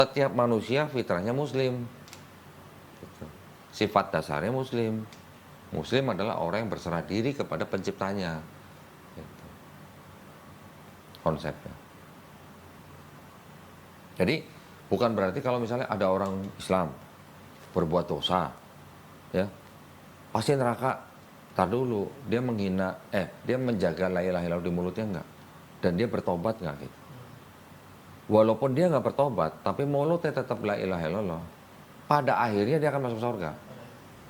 Setiap manusia fitrahnya muslim. Gitu. Sifat dasarnya muslim. Muslim adalah orang yang berserah diri kepada penciptanya. Gitu. Konsepnya. Jadi bukan berarti kalau misalnya ada orang Islam berbuat dosa, ya pasti neraka. Tar dulu, dia menghina, dia menjaga la ilaha illallah di mulutnya enggak, dan dia bertobat enggak gitu. Walaupun dia nggak bertobat, tapi mulutnya tetap la ilaha illallah, pada akhirnya dia akan masuk surga.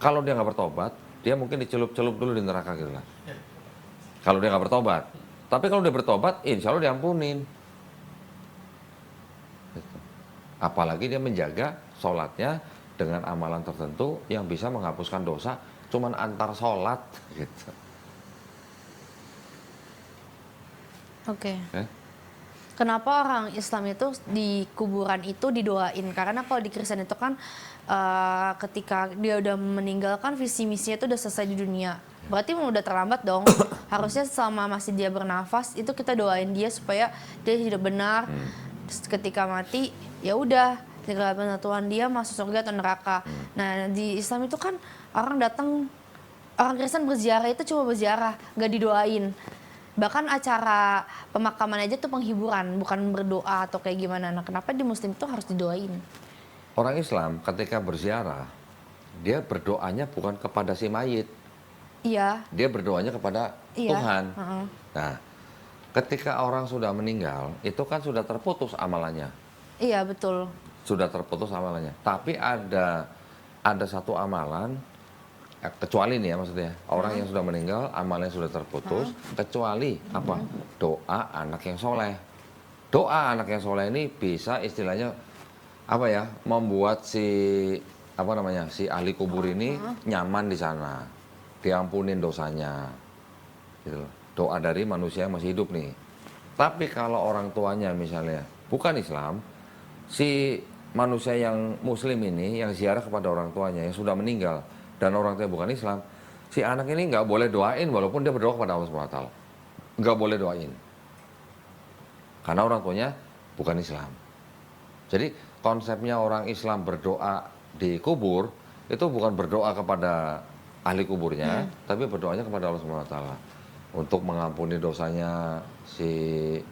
Kalau dia nggak bertobat, dia mungkin dicelup-celup dulu di neraka gitu lah. Kalau dia nggak bertobat. Tapi kalau dia bertobat, insya Allah diampunin. Gitu. Apalagi dia menjaga sholatnya dengan amalan tertentu yang bisa menghapuskan dosa cuman antar sholat gitu. Oke. Kenapa orang Islam itu di kuburan itu didoain? Karena kalau di Kristen itu kan ketika dia udah meninggal kan visi misinya itu udah selesai di dunia. Berarti udah terlambat dong. Harusnya selama masih dia bernafas itu kita doain dia supaya dia hidup benar. Terus ketika mati ya udah tinggal penentuan dia masuk surga atau neraka. Nah di Islam itu kan orang Kristen berziarah itu cuma berziarah, nggak didoain. Bahkan acara pemakaman aja tuh penghiburan, bukan berdoa atau kayak gimana. Nah, kenapa di Muslim tuh harus didoain? Orang Islam ketika berziarah, dia berdoanya bukan kepada si mayit. Iya. Dia berdoanya kepada Tuhan. Nah, ketika orang sudah meninggal, itu kan sudah terputus amalannya. Iya, betul. Sudah terputus amalannya. Tapi ada satu amalan, kecuali nih ya maksudnya, orang yang sudah meninggal, amalnya sudah terputus, kecuali apa? Doa anak yang soleh. Doa anak yang soleh ini bisa istilahnya apa ya, membuat si ahli kubur ini nyaman di sana, diampunin dosanya, gitu. Doa dari manusia yang masih hidup nih. Tapi kalau orang tuanya misalnya bukan Islam, si manusia yang Muslim ini yang ziarah kepada orang tuanya yang sudah meninggal dan orang tuanya bukan Islam, si anak ini nggak boleh doain walaupun dia berdoa kepada Allah SWT. Nggak boleh doain. Karena orang tuanya bukan Islam. Jadi konsepnya orang Islam berdoa di kubur, itu bukan berdoa kepada ahli kuburnya, tapi berdoanya kepada Allah SWT. Untuk mengampuni dosanya si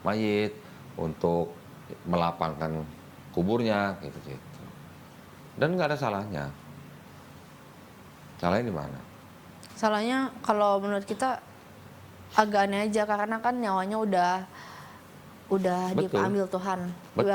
mayit, untuk melapangkan kuburnya, gitu-gitu. Dan nggak ada salahnya. Salahnya di mana? Salahnya kalau menurut kita agak aneh aja karena kan nyawanya udah Betul. diambil Tuhan. Betul.